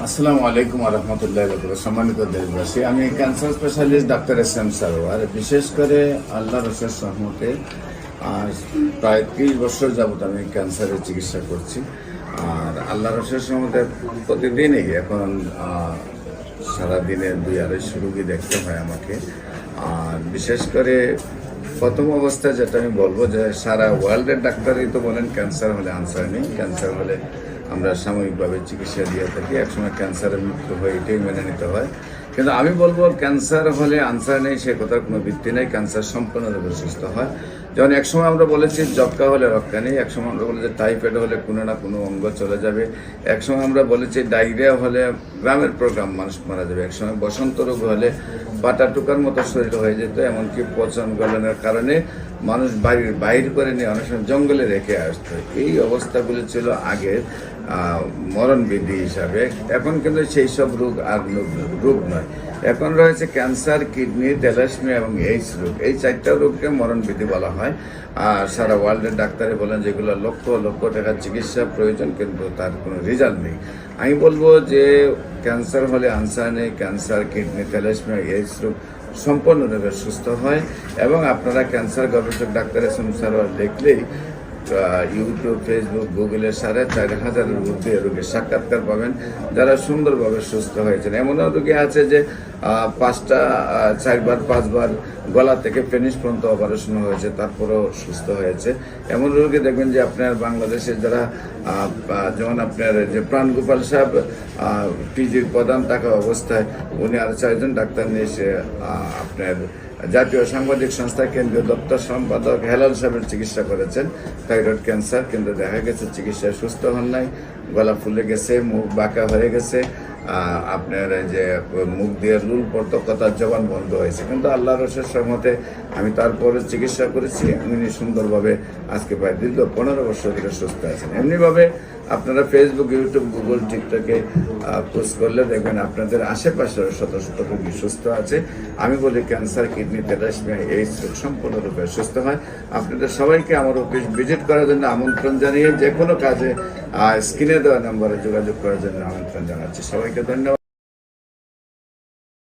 আসসালামু আলাইকুম রহমতুল্লাহ। সম্মানিত দেশবাসী, আমি cancer specialist doctor SM Sarwar. বিশেষ করে আল্লাহ রসের রহমতে প্রায় 30 বছর যাবত আমি ক্যান্সারের চিকিৎসা করছি। আর আল্লাহ রসের রহমতে প্রতিদিনই এখন সারাদিনে 2-250 রোগী দেখতে হয় আমাকে। আর বিশেষ করে প্রথম অবস্থায় যেটা আমি বলবো যে সারা ওয়ার্ল্ডের ডাক্তারই তো বলেন ক্যান্সার হলে আনসার নেই, ক্যান্সার হলে আমরা সাময়িকভাবে চিকিৎসা দিয়ে থাকি, একসময় ক্যান্সারের মৃত্যু হয়, এটাই মেনে নিতে হয়। কিন্তু আমি বলবো ক্যান্সার হলে আনসার নেই সে কথার কোনো ভিত্তি নেই, ক্যান্সার সম্পূর্ণরূপে সুস্থ হয়। যেমন একসময় আমরা বলেছি যক্কা হলে রক্ষা নেই, একসময় আমরা বলেছি টাইফয়েড হলে কোনো না কোনো অঙ্গ চলে যাবে, একসময় আমরা বলেছি ডায়রিয়া হলে গ্রামের প্রোগ্রাম মানুষ মারা যাবে, একসময় বসন্ত রোগ হলে পাটা টুকার মতো শরীর হয়ে যেত, এমনকি পচন গলনের কারণে মানুষ বাইর করে নিয়ে অনেক সময় জঙ্গলে রেখে আসতো। এই অবস্থাগুলো ছিল আগের মরণবিধি হিসাবে। এখন কিন্তু সেই সব রোগ আর রোগ নয়, এখন রয়েছে ক্যান্সার, কিডনি, থ্যালাসেমিয়া এবং এইডস রোগ। এই 4টা রোগকে মরণবিধি বলা হয়। আর সারা ওয়ার্ল্ডের ডাক্তারে বলেন যেগুলো লক্ষ লক্ষ টাকার চিকিৎসা প্রয়োজন, কিন্তু তার কোনো রেজাল্ট নেই। আমি বলবো যে ক্যান্সার হলে আনসার নেই, ক্যান্সার, কিডনি, থ্যালাসেমিয়া, এইডস রোগ সম্পূর্ণরূপে সুস্থ হয়। এবং আপনারা ক্যান্সার গবেষক ডাক্তার SM সারোয়ার দেখলেই ইউটিউব, ফেসবুক, গুগলে 4,500-এর ঊর্ধ্বে রোগীর সাক্ষাৎকার পাবেন যারা সুন্দরভাবে সুস্থ হয়েছেন। এমনও রোগী আছে যে 4-5বার গলা থেকে পেনিস পর্যন্ত অপারেশন হয়েছে, তারপরেও সুস্থ হয়েছে। এমন রোগী দেখবেন যে আপনার বাংলাদেশে যারা যেমন আপনার যে প্রাণগোপাল সাহেব PGর প্রধান থাকা অবস্থায় উনি আর 4জন ডাক্তার নিয়ে এসে আপনার জাতীয় সাংবাদিক সংস্থা কেন্দ্রীয় দপ্তর সম্পাদক হেলাল সাহেবের চিকিৎসা করেছেন থাইরয়েড ক্যান্সার, কিন্তু দেখা গেছে চিকিৎসায় সুস্থ হন নাই, গলা ফুলে গেছে, মুখ বাঁকা হয়ে গেছে, আপনার যে মুখ দিয়ে লুল পড়তো, কথার জবান বন্ধ হয়েছে। কিন্তু আল্লাহ রসের সহমতে আমি তারপরে চিকিৎসা করেছি, উনি সুন্দরভাবে আজকে প্রায় দীর্ঘ 15 বছর ধরে সুস্থ আছেন। এমনিভাবে আপনারা ফেসবুক, ইউটিউব, গুগল, টিকটকে পোস্ট করলে দেখবেন আপনাদের আশেপাশের শত শত রোগী সুস্থ আছে। আমি বলি ক্যান্সার, কিডনি, থ্যালাসেমিয়া, এইডস রোগ সম্পূর্ণরূপে সুস্থ হয়। আপনাদের সবাইকে আমার অফিস ভিজিট করার জন্য আমন্ত্রণ জানিয়ে যে কোনো কাজে স্ক্রিনে দেওয়া নম্বরে যোগাযোগ করার জন্য আমন্ত্রণ জানাচ্ছি। সবাইকে ধন্যবাদ।